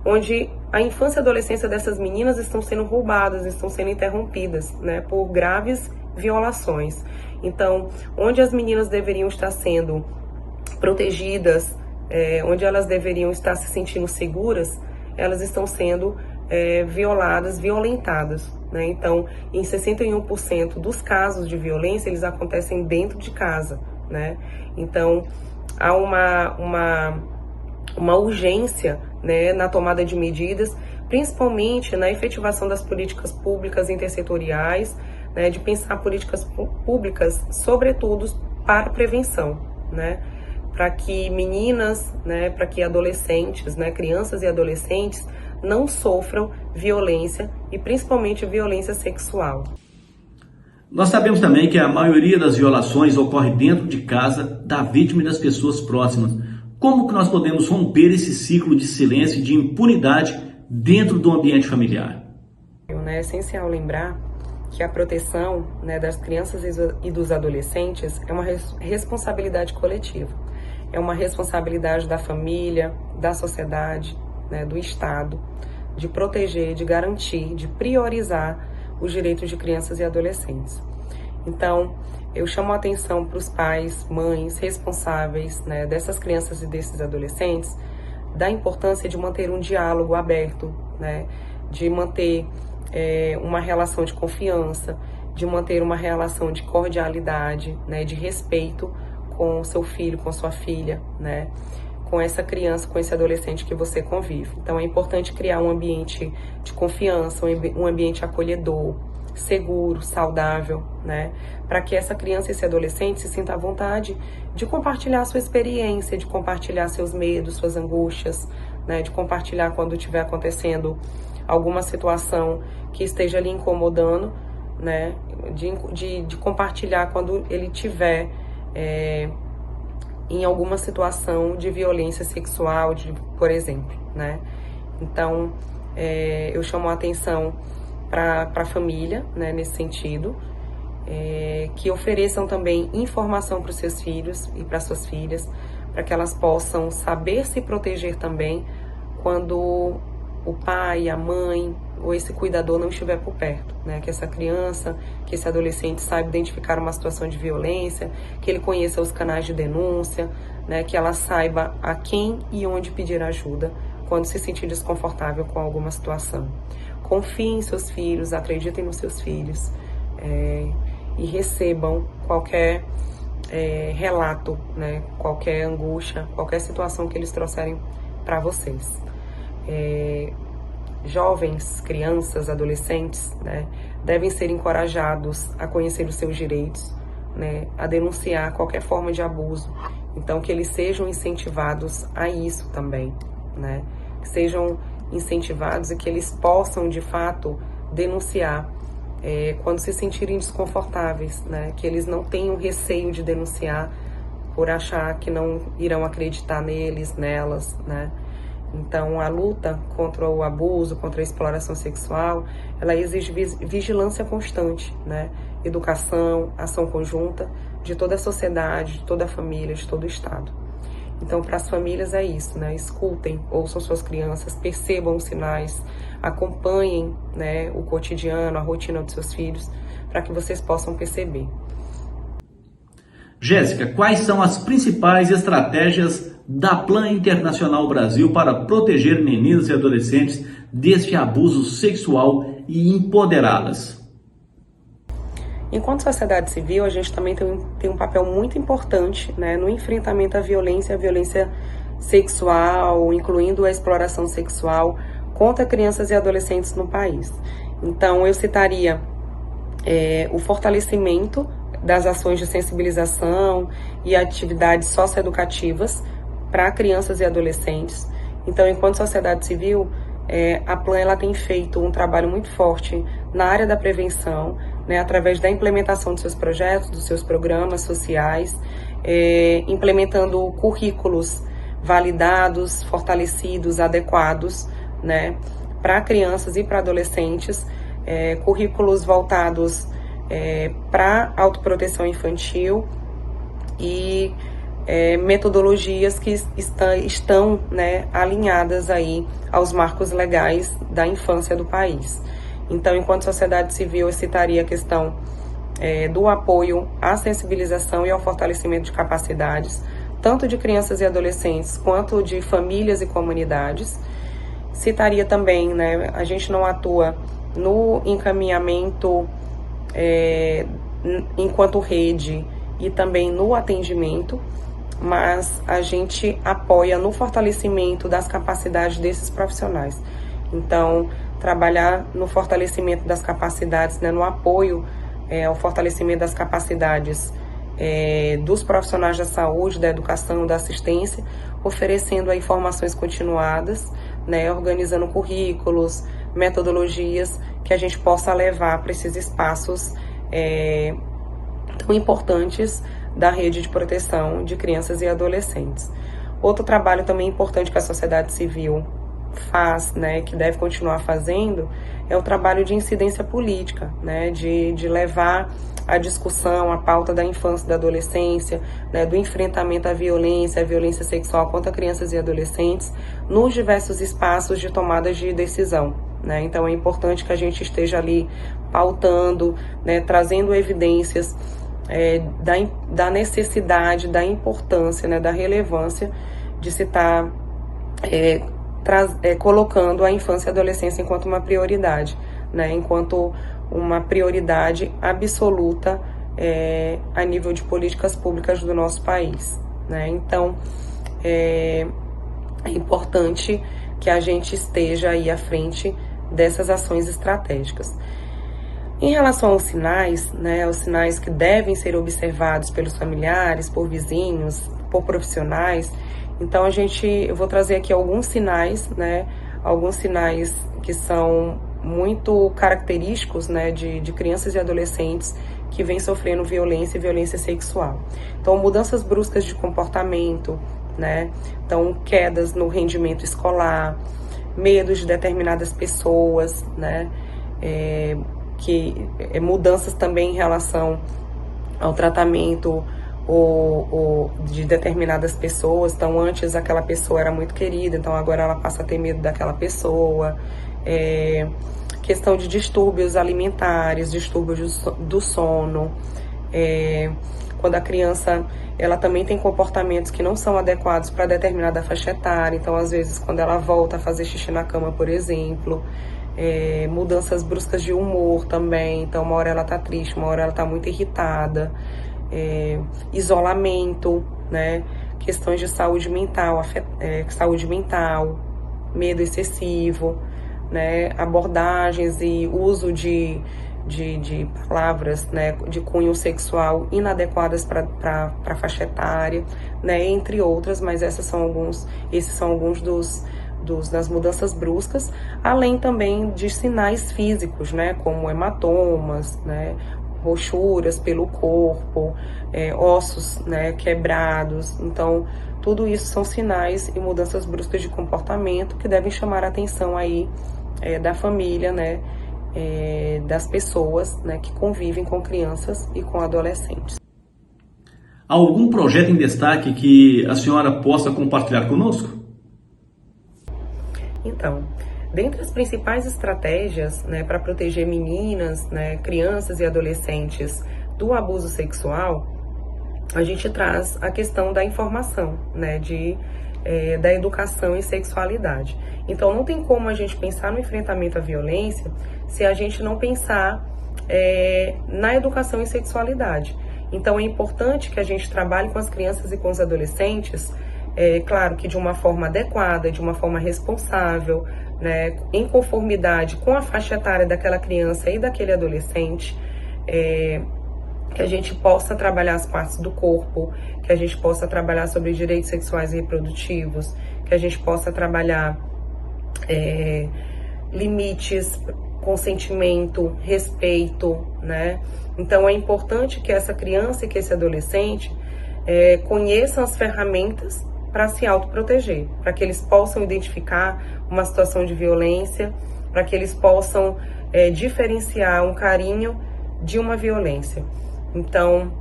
S9: onde a infância e adolescência dessas meninas estão sendo roubadas, estão sendo interrompidas, né, por graves violações. Então, onde as meninas deveriam estar sendo protegidas, onde elas deveriam estar se sentindo seguras, elas estão sendo violentadas, né? Então, em 61% dos casos de violência, eles acontecem dentro de casa, né? Então, há uma urgência, né, na tomada de medidas, principalmente na efetivação das políticas públicas intersetoriais, né, de pensar políticas públicas, sobretudo para prevenção, né? Para que meninas, né, para que adolescentes, né, crianças e adolescentes não sofram violência e principalmente violência sexual.
S1: Nós sabemos também que a maioria das violações ocorre dentro de casa da vítima e das pessoas próximas. Como que nós podemos romper esse ciclo de silêncio e de impunidade dentro do ambiente familiar?
S9: É essencial lembrar que a proteção, né, das crianças e dos adolescentes é uma responsabilidade coletiva. É uma responsabilidade da família, da sociedade, né, do Estado, de proteger, de garantir, de priorizar os direitos de crianças e adolescentes. Então, eu chamo a atenção para os pais, mães, responsáveis, né, dessas crianças e desses adolescentes, da importância de manter um diálogo aberto, né, de manter uma relação de confiança, de manter uma relação de cordialidade, né, de respeito com o seu filho, com sua filha, né, com essa criança, com esse adolescente que você convive. Então é importante criar um ambiente de confiança, um ambiente acolhedor, seguro, saudável, né, para que essa criança e esse adolescente se sinta à vontade de compartilhar sua experiência, de compartilhar seus medos, suas angústias, né, de compartilhar quando estiver acontecendo alguma situação que esteja ali incomodando, né, de compartilhar quando ele tiver em alguma situação de violência sexual, por exemplo, né. Então, eu chamo a atenção para a família, né, nesse sentido, que ofereçam também informação para os seus filhos e para suas filhas, para que elas possam saber se proteger também quando o pai, a mãe ou esse cuidador não estiver por perto, né? Que essa criança, que esse adolescente saiba identificar uma situação de violência, que ele conheça os canais de denúncia, né? Que ela saiba a quem e onde pedir ajuda quando se sentir desconfortável com alguma situação. Confiem em seus filhos, acreditem nos seus filhos e recebam qualquer relato, né? Qualquer angústia, qualquer situação que eles trouxerem para vocês. Jovens, crianças, adolescentes, né, devem ser encorajados a conhecer os seus direitos, né, a denunciar qualquer forma de abuso. Então, que eles sejam incentivados a isso também, né, que sejam incentivados e que eles possam, de fato, denunciar quando se sentirem desconfortáveis, né, que eles não tenham receio de denunciar por achar que não irão acreditar neles, nelas, né. Então, a luta contra o abuso, contra a exploração sexual, ela exige vigilância constante, né? Educação, ação conjunta de toda a sociedade, de toda a família, de todo o Estado. Então, para as famílias é isso, né? Escutem, ouçam suas crianças, percebam os sinais, acompanhem, né, o cotidiano, a rotina dos seus filhos, para que vocês possam perceber.
S1: Jéssica, quais são as principais estratégias da Plan Internacional Brasil para proteger meninas e adolescentes deste abuso sexual e empoderá-las?
S9: Enquanto sociedade civil, a gente também tem um papel muito importante, né, no enfrentamento à violência sexual, incluindo a exploração sexual contra crianças e adolescentes no país. Então, eu citaria o fortalecimento das ações de sensibilização e atividades socioeducativas para crianças e adolescentes. Então, enquanto sociedade civil, a Plan ela tem feito um trabalho muito forte na área da prevenção, né, através da implementação dos seus projetos, dos seus programas sociais, implementando currículos validados, fortalecidos, adequados, né, para crianças e para adolescentes, currículos voltados para autoproteção infantil e metodologias que estão, né, alinhadas aí aos marcos legais da infância do país. Então, enquanto sociedade civil, eu citaria a questão do apoio à sensibilização e ao fortalecimento de capacidades, tanto de crianças e adolescentes, quanto de famílias e comunidades. Citaria também, né, a gente não atua no encaminhamento enquanto rede e também no atendimento, mas a gente apoia no fortalecimento das capacidades desses profissionais. Então, trabalhar no fortalecimento das capacidades, né, no apoio ao fortalecimento das capacidades dos profissionais da saúde, da educação, da assistência, oferecendo informações continuadas, né, organizando currículos, metodologias que a gente possa levar para esses espaços tão importantes da rede de proteção de crianças e adolescentes. Outro trabalho também importante que a sociedade civil faz, né, que deve continuar fazendo, é o trabalho de incidência política, né, de levar a discussão, a pauta da infância e da adolescência, né, do enfrentamento à violência sexual contra crianças e adolescentes nos diversos espaços de tomada de decisão, né? Então é importante que a gente esteja ali pautando, né, trazendo evidências da necessidade, da importância, né, da relevância de se estar colocando a infância e a adolescência enquanto uma prioridade, né, enquanto uma prioridade absoluta a nível de políticas públicas do nosso país, né? Então, é importante que a gente esteja aí à frente dessas ações estratégicas. Em relação aos sinais, né, os sinais que devem ser observados pelos familiares, por vizinhos, por profissionais, então eu vou trazer aqui alguns sinais, né, alguns sinais que são muito característicos, né, de crianças e adolescentes que vêm sofrendo violência e violência sexual. Então, mudanças bruscas de comportamento, né? Então, quedas no rendimento escolar, medos de determinadas pessoas, né? Mudanças também em relação ao tratamento de determinadas pessoas. Então, antes aquela pessoa era muito querida, então agora ela passa a ter medo daquela pessoa. Questão de distúrbios alimentares, distúrbios do sono. Quando a criança ela também tem comportamentos que não são adequados para determinada faixa etária. Então, às vezes, quando ela volta a fazer xixi na cama, por exemplo. Mudanças bruscas de humor também. Então, uma hora ela tá triste, uma hora ela tá muito irritada. Isolamento, né? Questões de saúde mental, medo excessivo, né? Abordagens e uso de palavras, né, de cunho sexual inadequadas para a faixa etária, né, entre outras, mas esses são alguns das mudanças bruscas, além também de sinais físicos, né, como hematomas, né, rochuras pelo corpo, ossos, né, quebrados. Então, tudo isso são sinais e mudanças bruscas de comportamento que devem chamar a atenção aí da família, né, das pessoas, né, que convivem com crianças e com adolescentes.
S1: Algum projeto em destaque que a senhora possa compartilhar conosco?
S9: Então, dentre as principais estratégias, né, para proteger meninas, né, crianças e adolescentes do abuso sexual, a gente traz a questão da informação, né, da educação em sexualidade. Então, não tem como a gente pensar no enfrentamento à violência se a gente não pensar na educação em sexualidade. Então, é importante que a gente trabalhe com as crianças e com os adolescentes, claro que de uma forma adequada, de uma forma responsável, né, em conformidade com a faixa etária daquela criança e daquele adolescente, que a gente possa trabalhar as partes do corpo, que a gente possa trabalhar sobre direitos sexuais e reprodutivos, que a gente possa trabalhar limites, consentimento, respeito, né? Então é importante que essa criança e que esse adolescente conheçam as ferramentas para se autoproteger, para que eles possam identificar uma situação de violência, para que eles possam diferenciar um carinho de uma violência. Então,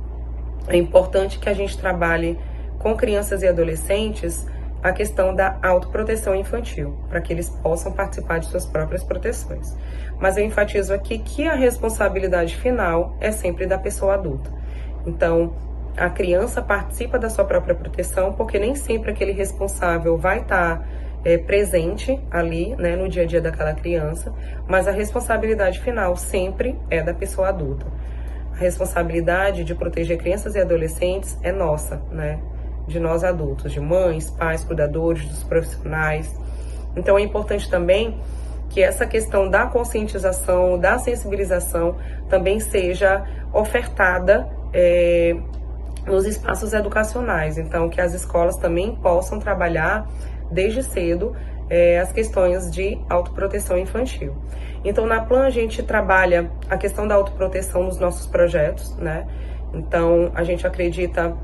S9: é importante que a gente trabalhe com crianças e adolescentes a questão da autoproteção infantil, para que eles possam participar de suas próprias proteções. Mas eu enfatizo aqui que a responsabilidade final é sempre da pessoa adulta. Então, a criança participa da sua própria proteção, porque nem sempre aquele responsável vai estar presente ali, né, no dia a dia daquela criança, mas a responsabilidade final sempre é da pessoa adulta. A responsabilidade de proteger crianças e adolescentes é nossa, né? De nós adultos, de mães, pais, cuidadores, dos profissionais. Então é importante também que essa questão da conscientização, da sensibilização também seja ofertada nos espaços educacionais. Então que as escolas também possam trabalhar desde cedo as questões de autoproteção infantil. Então, na Plan, a gente trabalha a questão da autoproteção nos nossos projetos, né? Então, a gente acredita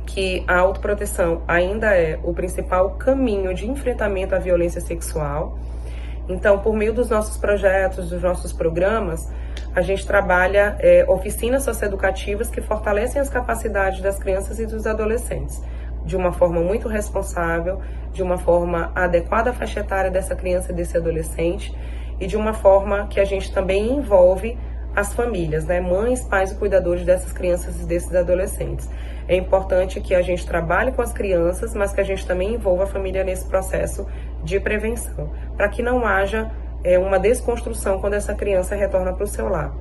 S9: que a autoproteção ainda é o principal caminho de enfrentamento à violência sexual. Então, por meio dos nossos projetos, dos nossos programas, a gente trabalha oficinas socioeducativas que fortalecem as capacidades das crianças e dos adolescentes, de uma forma muito responsável, de uma forma adequada à faixa etária dessa criança e desse adolescente, e de uma forma que a gente também envolve as famílias, né? Mães, pais e cuidadores dessas crianças e desses adolescentes. É importante que a gente trabalhe com as crianças, mas que a gente também envolva a família nesse processo de prevenção, para que não haja uma desconstrução quando essa criança retorna para o seu lar.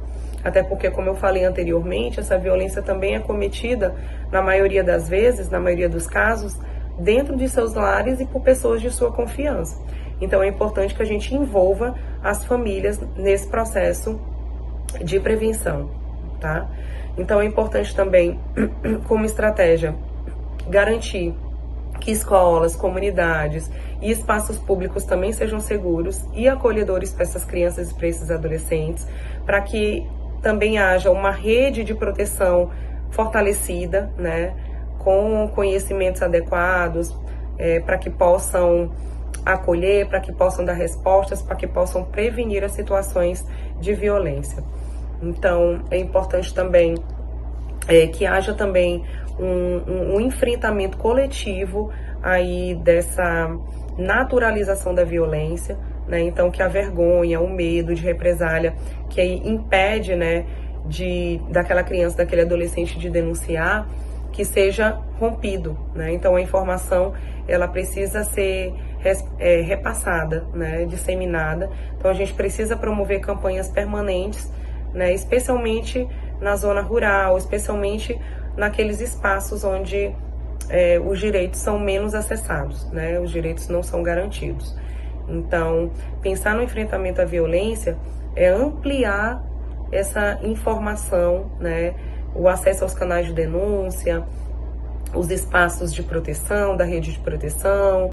S9: Até porque, como eu falei anteriormente, essa violência também é cometida, na maioria das vezes, na maioria dos casos, dentro de seus lares e por pessoas de sua confiança. Então é importante que a gente envolva as famílias nesse processo de prevenção, tá? Então é importante também, como estratégia, garantir que escolas, comunidades e espaços públicos também sejam seguros e acolhedores para essas crianças e para esses adolescentes, para que também haja uma rede de proteção fortalecida, né, com conhecimentos adequados, para que possam acolher, para que possam dar respostas, para que possam prevenir as situações de violência. Então, é importante também que haja também um enfrentamento coletivo aí dessa naturalização da violência, né? Então, que a vergonha, o medo de represália, que aí impede, né, daquela criança, daquele adolescente de denunciar, que seja rompido, né? Então, a informação, ela precisa ser repassada, né, disseminada. Então, a gente precisa promover campanhas permanentes, né, especialmente na zona rural, especialmente naqueles espaços onde os direitos são menos acessados, né, os direitos não são garantidos. Então, pensar no enfrentamento à violência é ampliar essa informação, né, o acesso aos canais de denúncia, os espaços de proteção, da rede de proteção.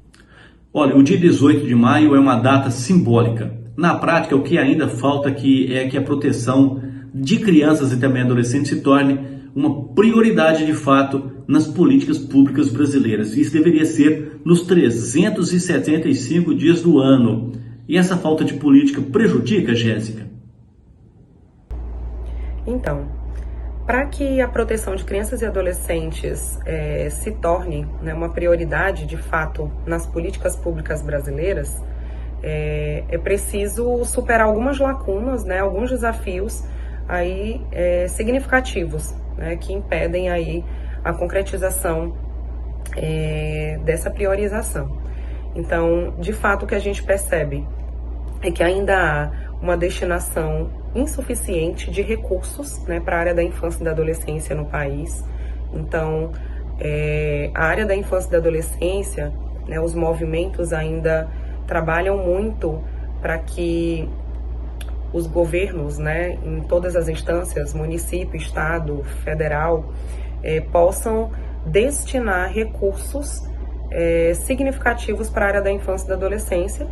S1: Olha, o dia 18 de maio é uma data simbólica. Na prática, o que ainda falta aqui é que a proteção de crianças e também adolescentes se torne uma prioridade de fato nas políticas públicas brasileiras. Isso deveria ser nos 375 dias do ano. E essa falta de política prejudica, Jéssica?
S9: Então, para que a proteção de crianças e adolescentes se torne, né, uma prioridade de fato nas políticas públicas brasileiras, é preciso superar algumas lacunas, né, alguns desafios aí, significativos, né, que impedem aí a concretização dessa priorização. Então, de fato, o que a gente percebe é que ainda há uma destinação insuficiente de recursos, né, para a área da infância e da adolescência no país. Então, a área da infância e da adolescência, né, os movimentos ainda trabalham muito para que os governos, né, em todas as instâncias, município, estado, federal, possam destinar recursos significativos para a área da infância e da adolescência,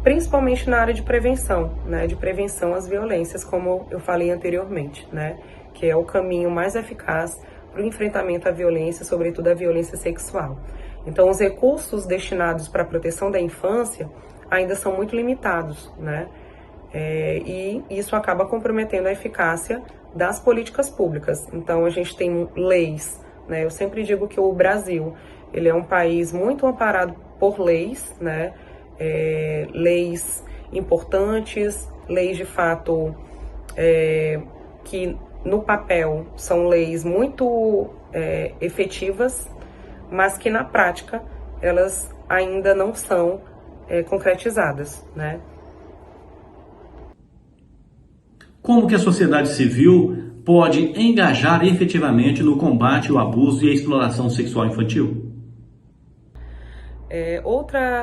S9: principalmente na área de prevenção, né, de prevenção às violências, como eu falei anteriormente, né, que é o caminho mais eficaz para o enfrentamento à violência, sobretudo à violência sexual. Então, os recursos destinados para a proteção da infância ainda são muito limitados, né, e isso acaba comprometendo a eficácia das políticas públicas. Então, a gente tem leis, né, eu sempre digo que o Brasil, ele é um país muito amparado por leis, né, leis importantes, leis de fato que no papel são leis muito efetivas, mas que na prática elas ainda não são concretizadas, né?
S1: Como que a sociedade civil pode engajar efetivamente no combate ao abuso e à exploração sexual infantil?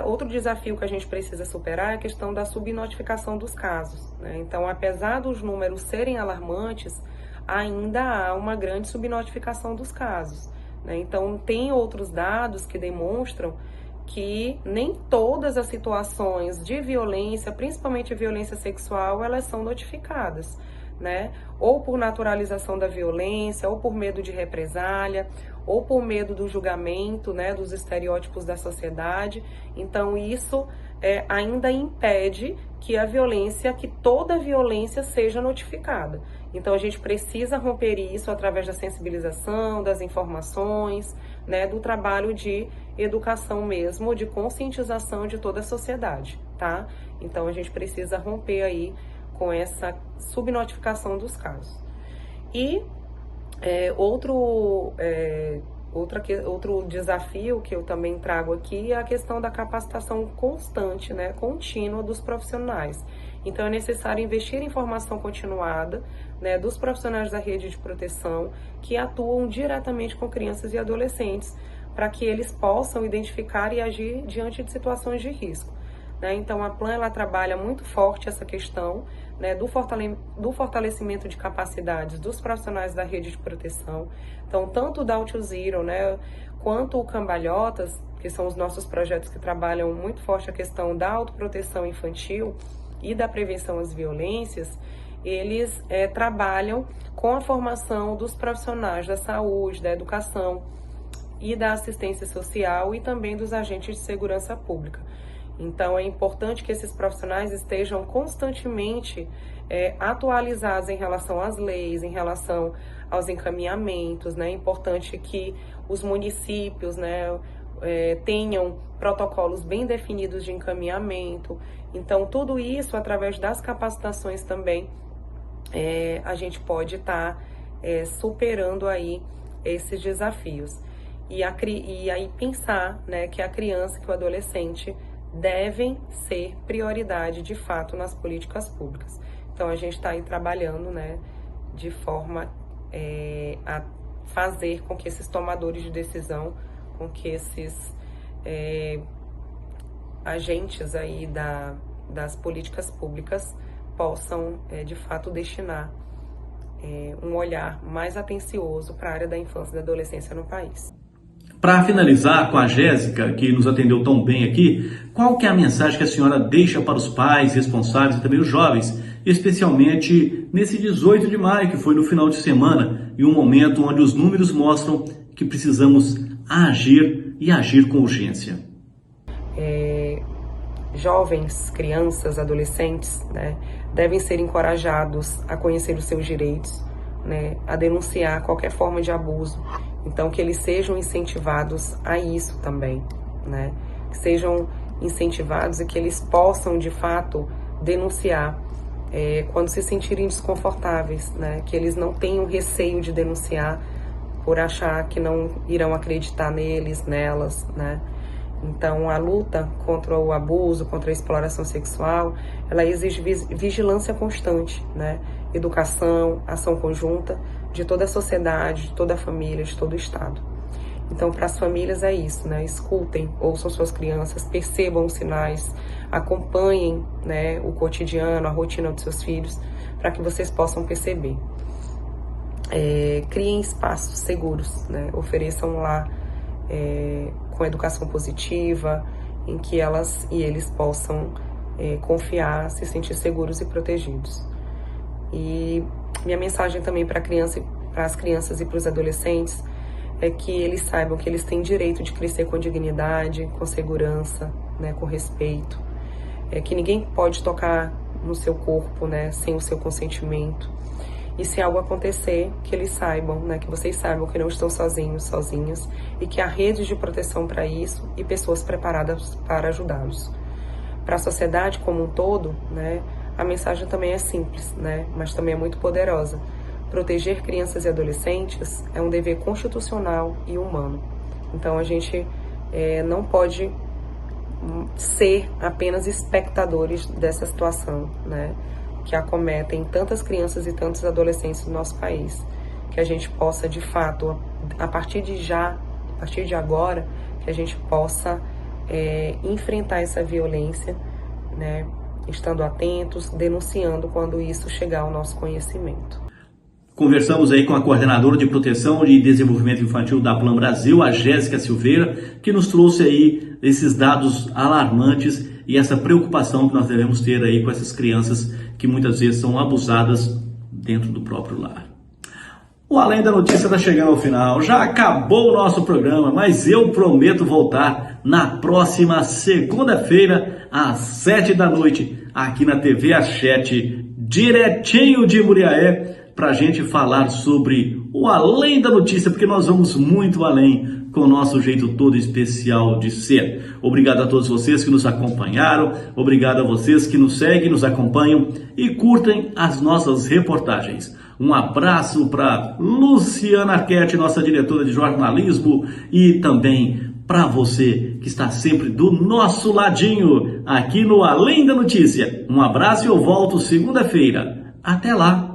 S9: Outro desafio que a gente precisa superar é a questão da subnotificação dos casos, né? Então, apesar dos números serem alarmantes, ainda há uma grande subnotificação dos casos, né? Então, tem outros dados que demonstram que nem todas as situações de violência, principalmente violência sexual, elas são notificadas, né? Ou por naturalização da violência, ou por medo de represália, ou por medo do julgamento, né, dos estereótipos da sociedade. Então, isso ainda impede que que toda violência seja notificada. Então, a gente precisa romper isso através da sensibilização, das informações, né, do trabalho de educação mesmo, de conscientização de toda a sociedade, tá? Então, a gente precisa romper aí com essa subnotificação dos casos. E outro desafio que eu também trago aqui é a questão da capacitação constante, né, contínua dos profissionais. Então, é necessário investir em formação continuada, né, dos profissionais da rede de proteção que atuam diretamente com crianças e adolescentes, para que eles possam identificar e agir diante de situações de risco, né? Então, a Plan, ela trabalha muito forte essa questão, né, do fortalecimento de capacidades dos profissionais da rede de proteção. Então, tanto da Out Zero, né, quanto o Cambalhotas, que são os nossos projetos que trabalham muito forte a questão da autoproteção infantil e da prevenção às violências, eles trabalham com a formação dos profissionais da saúde, da educação e da assistência social e também dos agentes de segurança pública. Então, é importante que esses profissionais estejam constantemente atualizados em relação às leis, em relação aos encaminhamentos, né? É importante que os municípios, né, tenham protocolos bem definidos de encaminhamento. Então, tudo isso, através das capacitações também, a gente pode estar superando aí esses desafios. E aí pensar, né, que a criança e que o adolescente devem ser prioridade, de fato, nas políticas públicas. Então, a gente está aí trabalhando, né, de forma a fazer com que esses tomadores de decisão, com que esses agentes aí das políticas públicas possam, de fato, destinar um olhar mais atencioso para a área da infância e da adolescência no país.
S1: Para finalizar com a Jéssica, que nos atendeu tão bem aqui, qual que é a mensagem que a senhora deixa para os pais responsáveis e também os jovens, especialmente nesse 18 de maio, que foi no final de semana, e um momento onde os números mostram que precisamos agir e agir com urgência?
S9: Jovens, crianças, adolescentes, né, devem ser encorajados a conhecer os seus direitos, né, a denunciar qualquer forma de abuso. Então, que eles sejam incentivados a isso também, né, que sejam incentivados e que eles possam, de fato, denunciar quando se sentirem desconfortáveis, né, que eles não tenham receio de denunciar por achar que não irão acreditar neles, nelas, né. Então, a luta contra o abuso, contra a exploração sexual, ela exige vigilância constante, né? Educação, ação conjunta de toda a sociedade, de toda a família, de todo o Estado. Então, para as famílias é isso, né? Escutem, ouçam suas crianças, percebam os sinais, acompanhem, né, o cotidiano, a rotina dos seus filhos, para que vocês possam perceber. Criem espaços seguros, né? Ofereçam lá com educação positiva, em que elas e eles possam confiar, se sentir seguros e protegidos. E minha mensagem também para as crianças e para os adolescentes é que eles saibam que eles têm direito de crescer com dignidade, com segurança, né, com respeito, que ninguém pode tocar no seu corpo, né, sem o seu consentimento. E se algo acontecer, que eles saibam, né, que vocês saibam que não estão sozinhos, sozinhas, e que há redes de proteção para isso e pessoas preparadas para ajudá-los. Para a sociedade como um todo, né, a mensagem também é simples, né, mas também é muito poderosa. Proteger crianças e adolescentes é um dever constitucional e humano. Então a gente não pode ser apenas espectadores dessa situação, né, que acometem tantas crianças e tantos adolescentes do nosso país, que a gente possa, de fato, a partir de agora, que a gente possa enfrentar essa violência, né, estando atentos, denunciando quando isso chegar ao nosso conhecimento.
S1: Conversamos aí com a coordenadora de proteção e desenvolvimento infantil da Plan Brasil, a Jéssica Silveira, que nos trouxe aí esses dados alarmantes e essa preocupação que nós devemos ter aí com essas crianças que muitas vezes são abusadas dentro do próprio lar. O Além da Notícia está chegando ao final. Já acabou o nosso programa, mas eu prometo voltar na próxima segunda-feira, às 7 da noite, aqui na TV A7, diretinho de Muriaé, para a gente falar sobre o Além da Notícia, porque nós vamos muito além com o nosso jeito todo especial de ser. Obrigado a todos vocês que nos acompanharam, obrigado a vocês que nos seguem, nos acompanham e curtem as nossas reportagens. Um abraço para Luciana Arquette, nossa diretora de jornalismo, e também para você que está sempre do nosso ladinho, aqui no Além da Notícia. Um abraço e eu volto segunda-feira. Até lá!